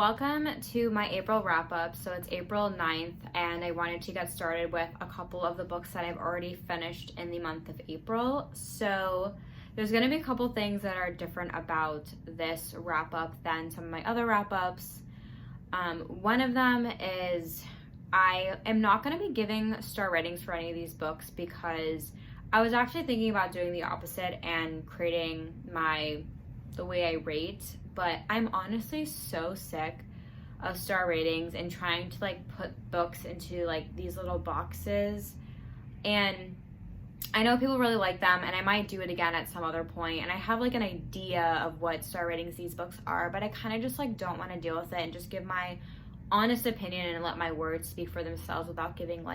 welcome to my April wrap-up. So it's April 9th, and I wanted to get started with a couple of the books that I've already finished in the month of April. So there's going to be a couple things that are different about this wrap-up than some of my other wrap-ups. One of them is I am not going to be giving star ratings for any of these books because I was actually thinking about doing the opposite and creating the way I rate, but I'm honestly so sick of star ratings and trying to put books into these little boxes. And I know people really like them, and I might do it again at some other point, and I have an idea of what star ratings these books are, but I kind of just don't want to deal with it and just give my honest opinion and let my words speak for themselves without giving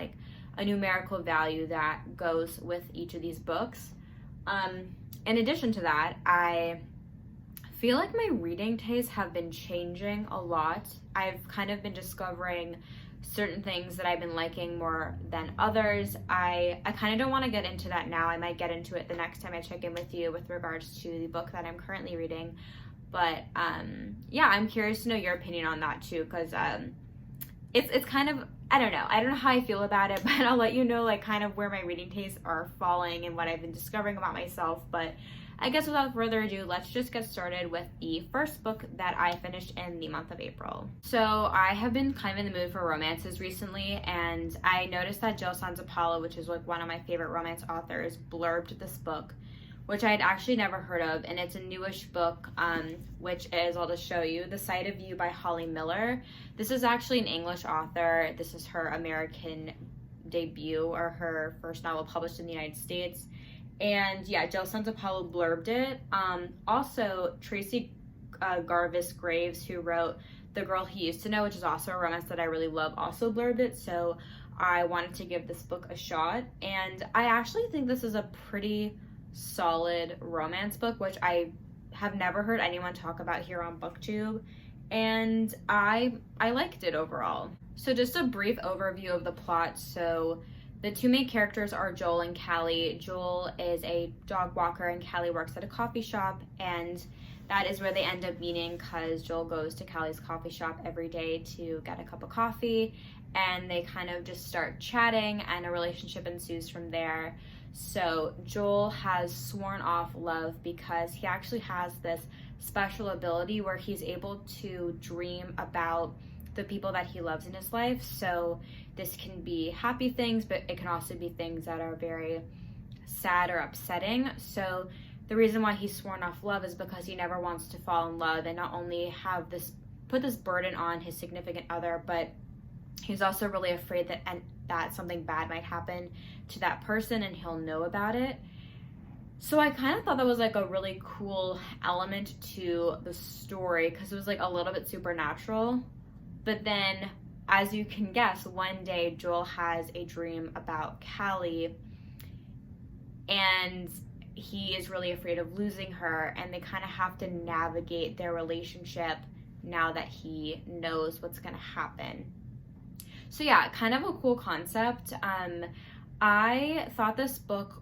a numerical value that goes with each of these books. In addition to that, I feel like my reading tastes have been changing a lot. I've kind of been discovering certain things that I've been liking more than others. I kind of don't want to get into that now. I might get into it the next time I check in with you with regards to the book that I'm currently reading. But yeah, I'm curious to know your opinion on that too, because it's kind of, I don't know how I feel about it, but I'll let you know kind of where my reading tastes are falling and what I've been discovering about myself. But I guess without further ado, let's just get started with the first book that I finished in the month of April. So I have been kind of in the mood for romances recently, and I noticed that Jill Sanzapalo, which is one of my favorite romance authors, blurbed this book, which I had actually never heard of, and it's a newish book, which is, I'll just show you, The Sight of You by Holly Miller. This is actually an English author. This is her American debut, or her first novel published in the United States. And yeah, Jill Sanzapalo blurbed it. Also, Tracy Garvis Graves, who wrote The Girl He Used to Know, which is also a romance that I really love, also blurbed it. So I wanted to give this book a shot. And I actually think this is a pretty solid romance book, which I have never heard anyone talk about here on BookTube. And I liked it overall. So just a brief overview of the plot. So the two main characters are Joel and Callie. Joel is a dog walker and Callie works at a coffee shop, and that is where they end up meeting because Joel goes to Callie's coffee shop every day to get a cup of coffee, and they kind of just start chatting and a relationship ensues from there. So Joel has sworn off love because he actually has this special ability where he's able to dream about the people that he loves in his life. So this can be happy things, but it can also be things that are very sad or upsetting. So the reason why he's sworn off love is because he never wants to fall in love and not only put this burden on his significant other, but he's also really afraid that something bad might happen to that person and he'll know about it. So I kind of thought that was a really cool element to the story because it was a little bit supernatural. But then, as you can guess, one day Joel has a dream about Callie, and he is really afraid of losing her, and they kind of have to navigate their relationship now that he knows what's going to happen. So yeah, kind of a cool concept. I thought this book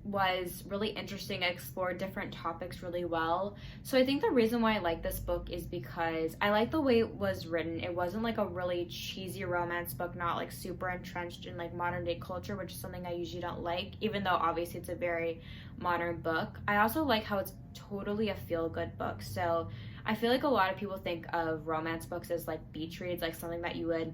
was really interesting. I explored different topics really well. So I think the reason why I like this book is because I like the way it was written. It wasn't a really cheesy romance book, not super entrenched in modern day culture, which is something I usually don't like, even though obviously it's a very modern book. I also like how it's totally a feel-good book. So I feel a lot of people think of romance books as beach reads, something that you would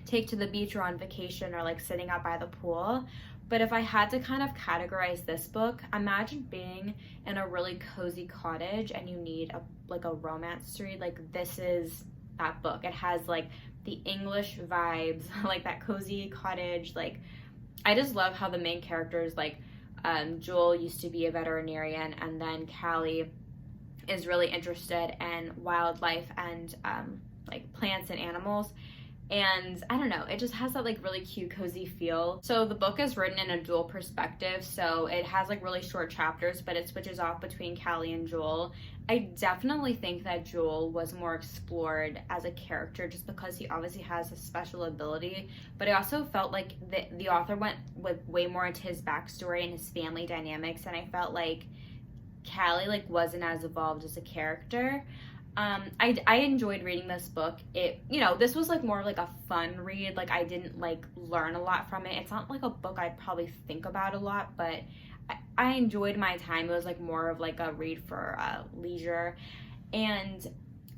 take to the beach or on vacation or sitting out by the pool. But if I had to kind of categorize this book, imagine being in a really cozy cottage and you need a romance to read. This is that book. It has the English vibes, that cozy cottage. I just love how the main characters, Joel used to be a veterinarian, and then Callie is really interested in wildlife and plants and animals. And I don't know, it just has that really cute, cozy feel. So the book is written in a dual perspective, so it has really short chapters, but it switches off between Callie and Joel. I definitely think that Joel was more explored as a character just because he obviously has a special ability, but I also felt the author went way more into his backstory and his family dynamics, and I felt Callie wasn't as evolved as a character. I enjoyed reading this book. It, this was like more of like a fun read. Like I didn't like learn a lot from it. It's not like a book I'd probably think about a lot, but I enjoyed my time. It was like more of like a read for leisure. And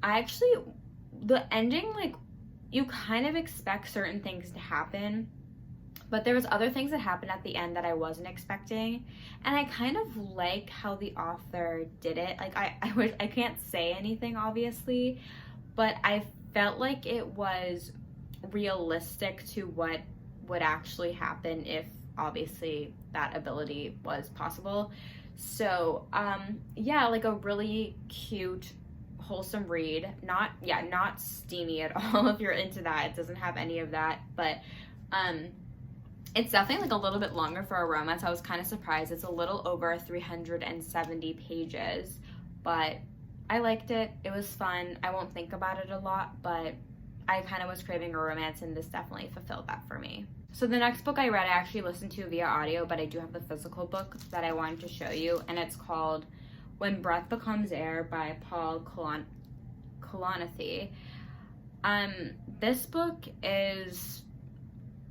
the ending, like, you kind of expect certain things to happen, but there was other things that happened at the end that I wasn't expecting, and I kind of like how the author did it. Like, I can't say anything, obviously, but I felt like it was realistic to what would actually happen if, obviously, that ability was possible. So, yeah, like a really cute, wholesome read. Not steamy at all if you're into that. It doesn't have any of that, but it's definitely like a little bit longer for a romance. I was kind of surprised. It's a little over 370 pages, but I liked it. It was fun. I won't think about it a lot, but I kind of was craving a romance, and this definitely fulfilled that for me. So the next book I read, I actually listened to via audio, but I do have the physical book that I wanted to show you, and it's called When Breath Becomes Air by Paul Kalanithi. This book is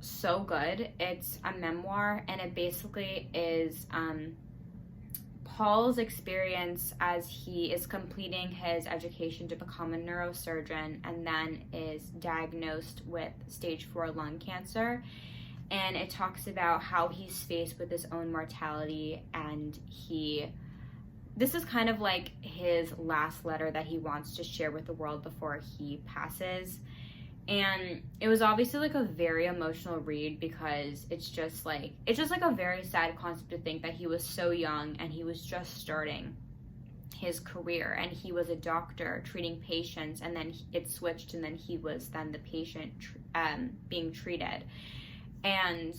so good. It's a memoir, and it basically is Paul's experience as he is completing his education to become a neurosurgeon and then is diagnosed with stage 4 lung cancer. And it talks about how he's faced with his own mortality, and this is kind of like his last letter that he wants to share with the world before he passes. And it was obviously like a very emotional read, because it's just like a very sad concept to think that he was so young and he was just starting his career, and he was a doctor treating patients, and then it switched, and then he was then the patient being treated. And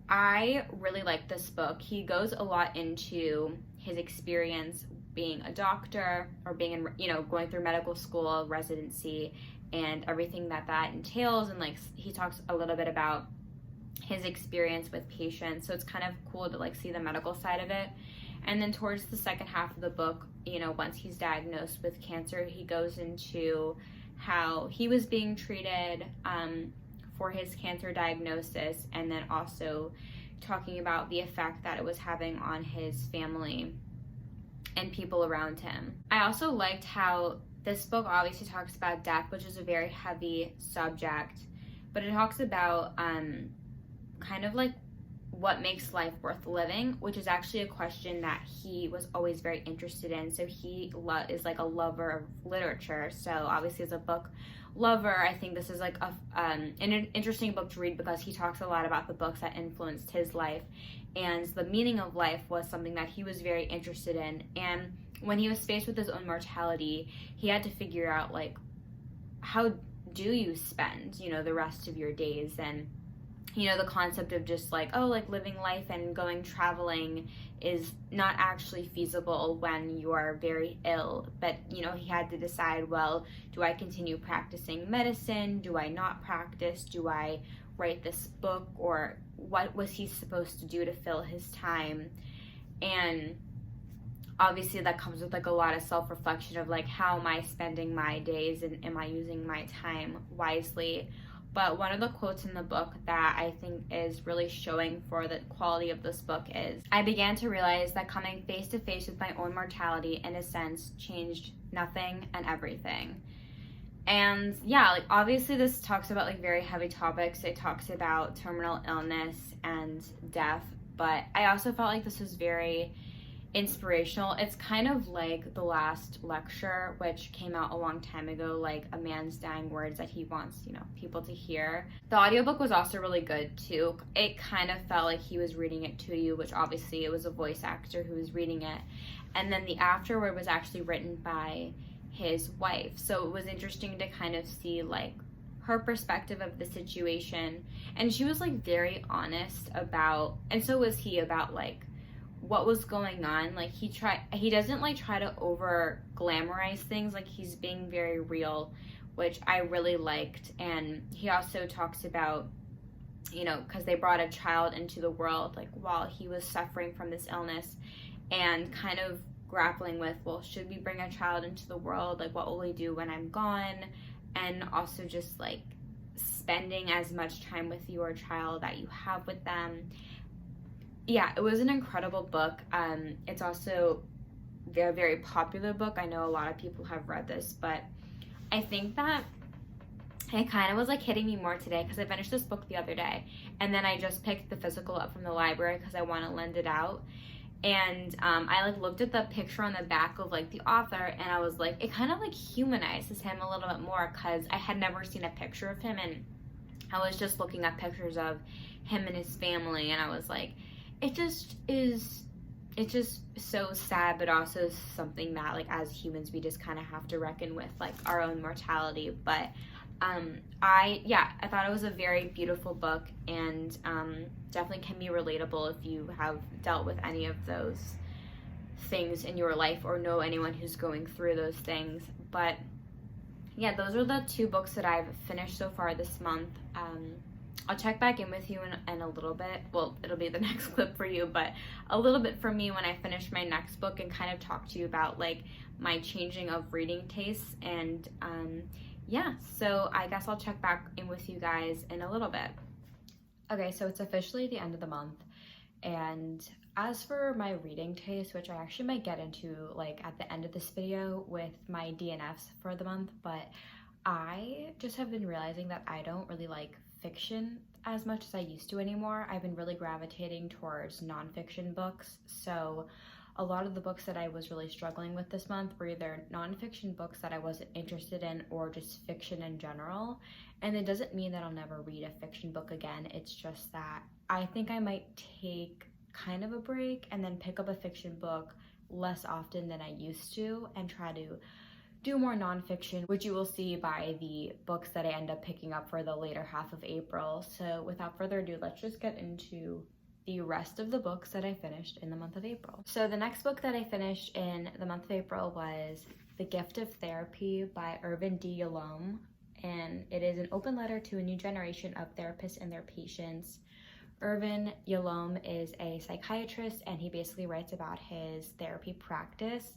I really like this book. He goes a lot into his experience being a doctor, or being in, going through medical school, residency, and everything that entails. And like, he talks a little bit about his experience with patients. So it's kind of cool to like see the medical side of it. And then towards the second half of the book, once he's diagnosed with cancer, he goes into how he was being treated for his cancer diagnosis, and then also talking about the effect that it was having on his family and people around him. I also liked how this book obviously talks about death, which is a very heavy subject, but it talks about kind of like what makes life worth living, which is actually a question that he was always very interested in. So he is like a lover of literature. So obviously as a book lover, I think this is like an interesting book to read, because he talks a lot about the books that influenced his life, and the meaning of life was something that he was very interested in. And when he was faced with his own mortality, he had to figure out like, how do you spend the rest of your days? And the concept of just like, living life and going traveling is not actually feasible when you are very ill. But, he had to decide, well, do I continue practicing medicine? Do I not practice? Do I write this book? Or what was he supposed to do to fill his time? And obviously that comes with like a lot of self-reflection of like, how am I spending my days, and am I using my time wisely? But one of the quotes in the book that I think is really showing for the quality of this book is, I began to realize that coming face to face with my own mortality, in a sense, changed nothing and everything. And yeah, like obviously this talks about like very heavy topics. It talks about terminal illness and death, but I also felt like this was very inspirational. It's kind of like the last lecture, which came out a long time ago, like a man's dying words that he wants people to hear. The audiobook was also really good too. It kind of felt like he was reading it to you, which obviously it was a voice actor who was reading it, and then the afterword was actually written by his wife. So it was interesting to kind of see like her perspective of the situation, and she was like very honest about, and so was he, about like what was going on. Like he doesn't like try to over glamorize things. Like he's being very real, which I really liked. And he also talks about, because they brought a child into the world like while he was suffering from this illness, and kind of grappling with, well, should we bring a child into the world? Like, what will we do when I'm gone? And also just like spending as much time with your child that you have with them. Yeah, it was an incredible book. It's also a very popular book. I know a lot of people have read this, but I think that it kind of was like hitting me more today because I finished this book the other day, and then I just picked the physical up from the library because I want to lend it out. And I like looked at the picture on the back of like the author, and I was like, it kind of like humanizes him a little bit more because I had never seen a picture of him, and I was just looking at pictures of him and his family, and I was like, it's just so sad, but also something that like as humans we just kind of have to reckon with, like our own mortality. But I thought it was a very beautiful book, and definitely can be relatable if you have dealt with any of those things in your life or know anyone who's going through those things. But yeah, those are the 2 books that I've finished so far this month. I'll check back in with you in a little bit. Well, it'll be the next clip for you, but a little bit for me when I finish my next book and kind of talk to you about like my changing of reading tastes. And yeah, so I guess I'll check back in with you guys in a little bit. Okay, so it's officially the end of the month, and as for my reading taste, which I actually might get into like at the end of this video with my DNFs for the month, but I just have been realizing that I don't really like fiction as much as I used to anymore. I've been really gravitating towards nonfiction books, so a lot of the books that I was really struggling with this month were either nonfiction books that I wasn't interested in or just fiction in general. And it doesn't mean that I'll never read a fiction book again. It's just that I think I might take kind of a break and then pick up a fiction book less often than I used to and try to do more nonfiction, which you will see by the books that I end up picking up for the later half of April. So without further ado, let's just get into the rest of the books that I finished in the month of April. So the next book that I finished in the month of April was The Gift of Therapy by Irvin D. Yalom, and it is an open letter to a new generation of therapists and their patients. Irvin Yalom is a psychiatrist, and he basically writes about his therapy practice,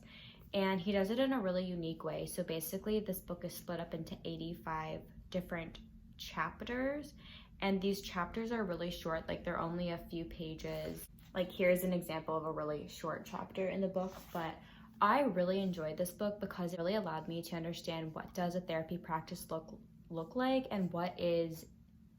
and he does it in a really unique way. So basically this book is split up into 85 different chapters, and these chapters are really short, like they're only a few pages. Like here's an example of a really short chapter in the book, but I really enjoyed this book because it really allowed me to understand what does a therapy practice look like, and what is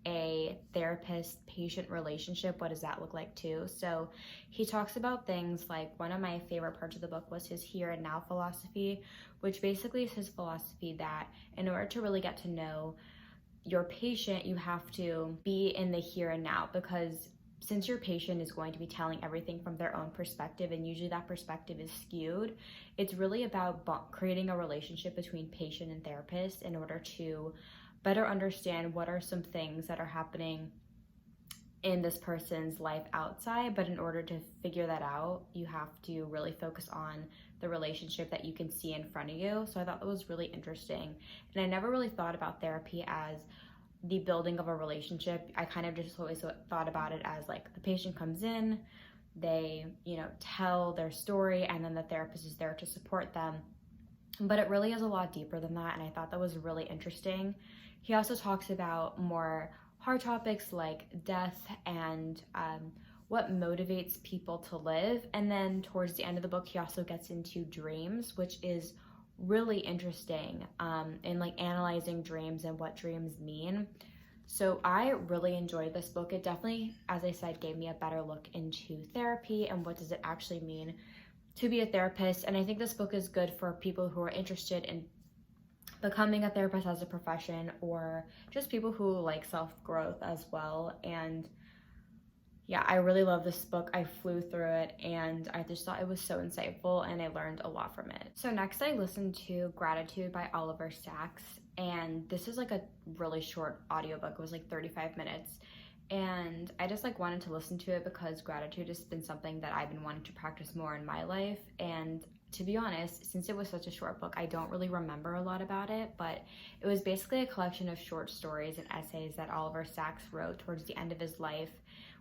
a therapist-patient relationship, what does that look like too. So he talks about things like, one of my favorite parts of the book was his here and now philosophy, which basically is his philosophy that in order to really get to know your patient, you have to be in the here and now, because since your patient is going to be telling everything from their own perspective, and usually that perspective is skewed, it's really about creating a relationship between patient and therapist in order to better understand what are some things that are happening in this person's life outside. But in order to figure that out, you have to really focus on the relationship that you can see in front of you. So I thought that was really interesting. And I never really thought about therapy as the building of a relationship. I kind of just always thought about it as like the patient comes in, they, tell their story, and then the therapist is there to support them. But it really is a lot deeper than that, and I thought that was really interesting. He also talks about more hard topics like death and what motivates people to live. And then towards the end of the book, he also gets into dreams, which is really interesting in like analyzing dreams and what dreams mean. So I really enjoyed this book. It definitely, as I said, gave me a better look into therapy and what does it actually mean to be a therapist. And I think this book is good for people who are interested in becoming a therapist as a profession, or just people who like self-growth as well. And yeah, I really love this book. I flew through it, and I just thought it was so insightful, and I learned a lot from it. So next I listened to Gratitude by Oliver Sacks, and this is like a really short audiobook. It was like 35 minutes. And I just like wanted to listen to it because gratitude has been something that I've been wanting to practice more in my life. And to be honest, since it was such a short book, I don't really remember a lot about it, but it was basically a collection of short stories and essays that Oliver Sacks wrote towards the end of his life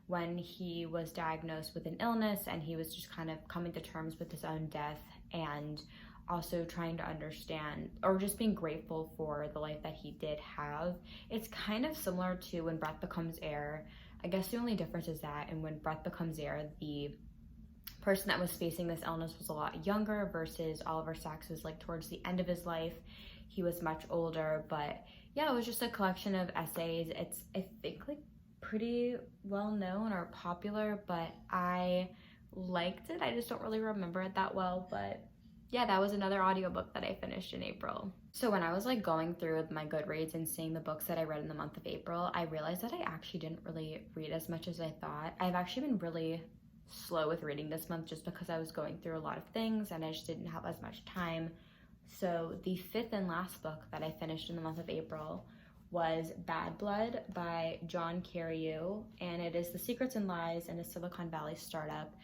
when he was diagnosed with an illness, and he was just kind of coming to terms with his own death. and also trying to understand or just being grateful for the life that he did have. It's kind of similar to When Breath Becomes Air. I guess the only difference is that in When Breath Becomes Air, the person that was facing this illness was a lot younger versus Oliver Sacks was like towards the end of his life. He was much older, but yeah, it was just a collection of essays. It's, I think, like pretty well known or popular, but I liked it. I just don't really remember it that well, but yeah, that was another audiobook that I finished in April. So when I was like going through my Goodreads and seeing the books that I read in the month of April, I realized that I actually didn't really read as much as I thought. I've actually been really slow with reading this month just because I was going through a lot of things and I just didn't have as much time. So the fifth and last book that I finished in the month of April was Bad Blood by John Carreyrou, and it is The Secrets and Lies in a Silicon Valley Startup.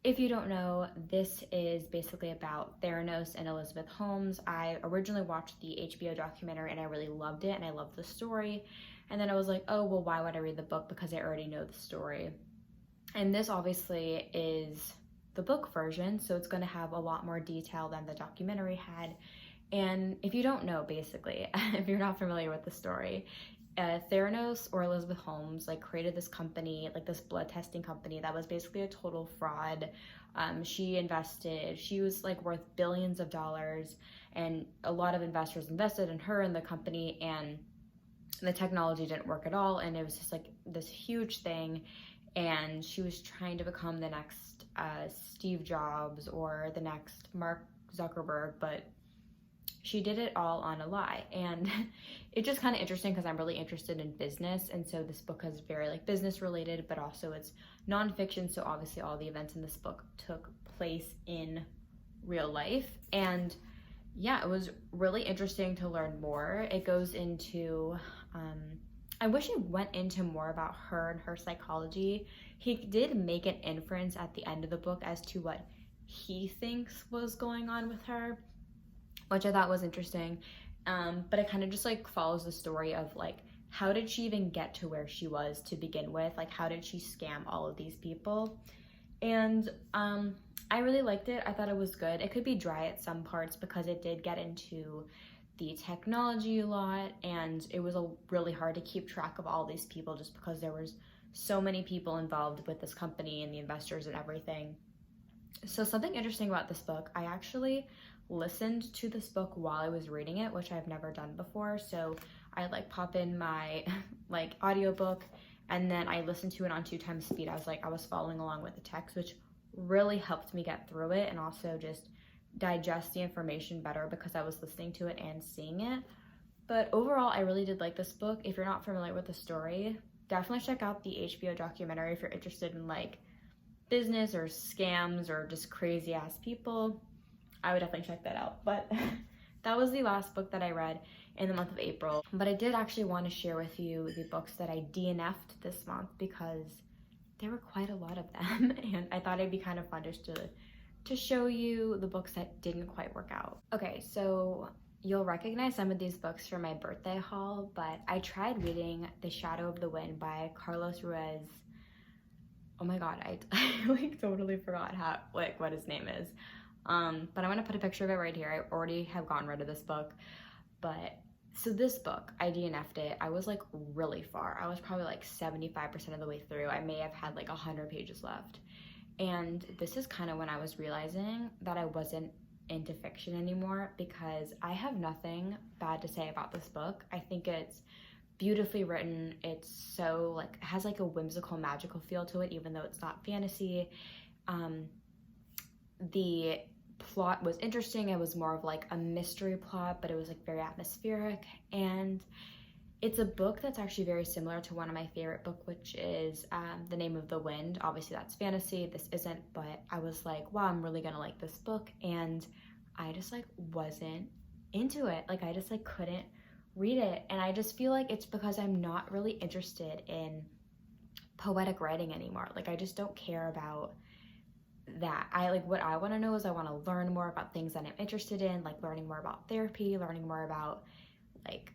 If you don't know, this is basically about Theranos and Elizabeth Holmes. I originally watched the HBO documentary and I really loved it and I loved the story. And then I was like, oh, well, why would I read the book? Because I already know the story. And this obviously is the book version, so it's going to have a lot more detail than the documentary had. And if you don't know, basically, if you're not familiar with the story, Theranos or Elizabeth Holmes like created this company, like this blood testing company that was basically a total fraud. She was like worth billions of dollars, and a lot of investors invested in her and the company, and the technology didn't work at all, and it was just like this huge thing. And she was trying to become the next Steve Jobs or the next Mark Zuckerberg, but she did it all on a lie. And it's just kind of interesting because I'm really interested in business, and so this book is very like business related, but also it's nonfiction, so obviously all the events in this book took place in real life. And yeah, it was really interesting to learn more. It goes into I wish it went into more about her and her psychology. He did make an inference at the end of the book as to what he thinks was going on with her, which I thought was interesting. But it kind of just like follows the story of like, how did she even get to where she was to begin with? Like, how did she scam all of these people? And I really liked it. I thought it was good. It could be dry at some parts because it did get into the technology a lot, and it was really hard to keep track of all these people just because there was so many people involved with this company and the investors and everything. So something interesting about this book, I actually listened to this book while I was reading it, which I've never done before. So I like pop in my like audiobook and then I listened to it on 2x speed. I was following along with the text, which really helped me get through it and also just digest the information better because I was listening to it and seeing it. But overall, I really did like this book. If you're not familiar with the story, definitely check out the HBO documentary if you're interested in like business or scams or just crazy ass people. I would definitely check that out. But that was the last book that I read in the month of April. But I did actually want to share with you the books that I DNF'd this month because there were quite a lot of them and I thought it'd be kind of fun just to show you the books that didn't quite work out. Okay, so you'll recognize some of these books from my birthday haul, but I tried reading The Shadow of the Wind by Carlos Ruiz. Oh my god, I like totally forgot what his name is. But I'm gonna put a picture of it right here. I already have gotten rid of this book, but so this book, I DNF'd it. I was like really far. I was probably like 75% of the way through. I may have had like 100 pages left. And this is kind of when I was realizing that I wasn't into fiction anymore because I have nothing bad to say about this book. I think it's beautifully written. It's so like, it has like a whimsical, magical feel to it, even though it's not fantasy. The plot was interesting. It was more of like a mystery plot, but it was like very atmospheric. And it's a book that's actually very similar to one of my favorite books, which is The Name of the Wind. Obviously that's fantasy, this isn't, but I was like, wow, I'm really gonna like this book. And I just like wasn't into it. Like I just like couldn't read it. And I just feel like it's because I'm not really interested in poetic writing anymore. Like I just don't care about that. What I want to know is I want to learn more about things that I'm interested in, like learning more about therapy, learning more about like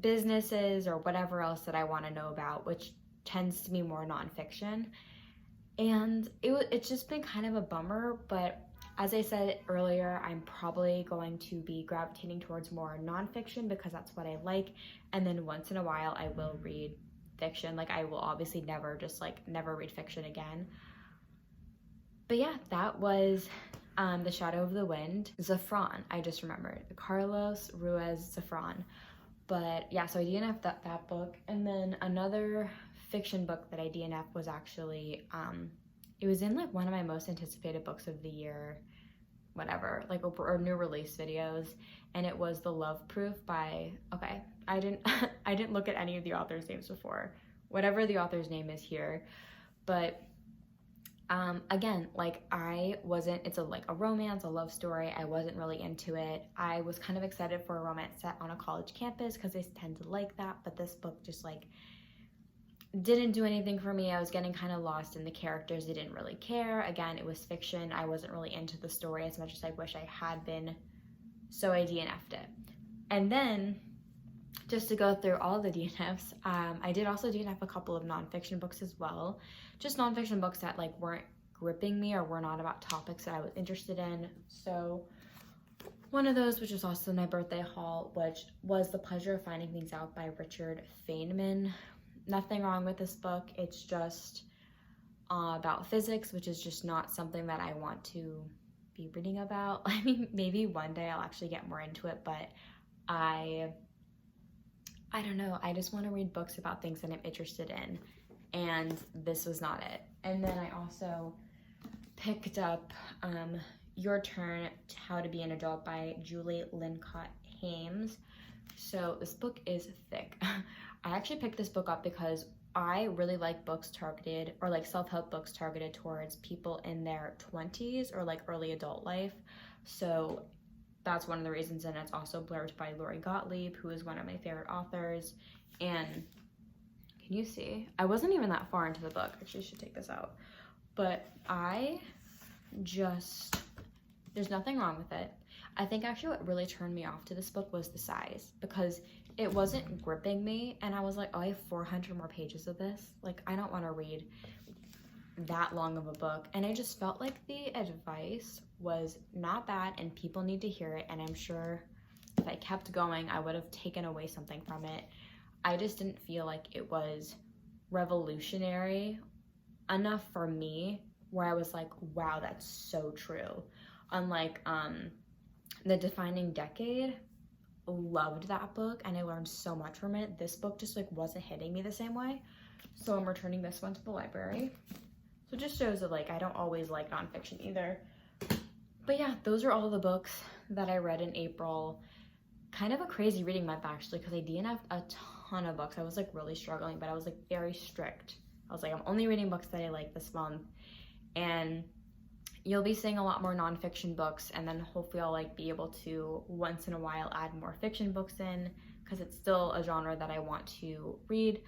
businesses or whatever else that I want to know about, which tends to be more nonfiction. And it's just been kind of a bummer, but As I said earlier, I'm probably going to be gravitating towards more nonfiction because that's what I like. And then once in a while, I will read fiction. Like, I will obviously never read fiction again. But yeah, that was The Shadow of the Wind. Zafran, I just remembered. Carlos Ruiz Zafran. But yeah, so I DNF'd that book. And then another fiction book that I DNF'd was actually, it was in like one of my most anticipated books of the year, whatever, like, or new release videos, and it was The Love Proof by, okay, I didn't look at any of the authors' names before, whatever the author's name is here, but again, like, it's a romance, a love story. I wasn't really into it. I was kind of excited for a romance set on a college campus because I tend to like that, but this book just like didn't do anything for me. I was getting kind of lost in the characters. I didn't really care. Again, it was fiction. I wasn't really into the story as much as I wish I had been, so I DNF'd it. And then, just to go through all the DNFs, I did also DNF a couple of nonfiction books as well. Just nonfiction books that like weren't gripping me or were not about topics that I was interested in. So one of those, which was also my birthday haul, which was The Pleasure of Finding Things Out by Richard Feynman. Nothing wrong with this book. It's just about physics, which is just not something that I want to be reading about. I mean, maybe one day I'll actually get more into it, but I don't know. I just want to read books about things that I'm interested in, and this was not it. And then I also picked up Your Turn, How to Be an Adult by Julie Lincott Hames. So this book is thick. I actually picked this book up because I really like books targeted, or like self-help books targeted towards people in their 20s or like early adult life. So that's one of the reasons, and it's also blurbed by Lori Gottlieb, who is one of my favorite authors. And can you see? I wasn't even that far into the book. Actually, I should take this out. But there's nothing wrong with it. I think actually what really turned me off to this book was the size, because it wasn't gripping me, and I was like, oh, I have 400 more pages of this. Like, I don't want to read that long of a book. And I just felt like the advice was not bad and people need to hear it, and I'm sure if I kept going I would have taken away something from it. I just didn't feel like it was revolutionary enough for me where I was like, wow, that's so true. Unlike The Defining Decade, loved that book and I learned so much from it. This book just like wasn't hitting me the same way, so I'm returning this one to the library. So it just shows that like I don't always like nonfiction either. But yeah, those are all the books that I read in April. Kind of a crazy reading month actually, because I DNF'd a ton of books. I was like really struggling, but I was like very strict. I was like, I'm only reading books that I like this month. And you'll be seeing a lot more nonfiction books, and then hopefully I'll like be able to once in a while add more fiction books in, because it's still a genre that I want to read.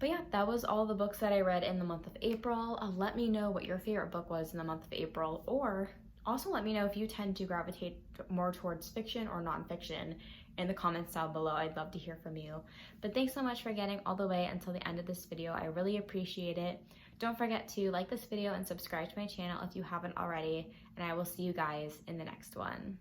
But yeah, that was all the books that I read in the month of April. Let me know what your favorite book was in the month of April, or also let me know if you tend to gravitate more towards fiction or nonfiction in the comments down below. I'd love to hear from you. But thanks so much for getting all the way until the end of this video. I really appreciate it. Don't forget to like this video and subscribe to my channel if you haven't already, and I will see you guys in the next one.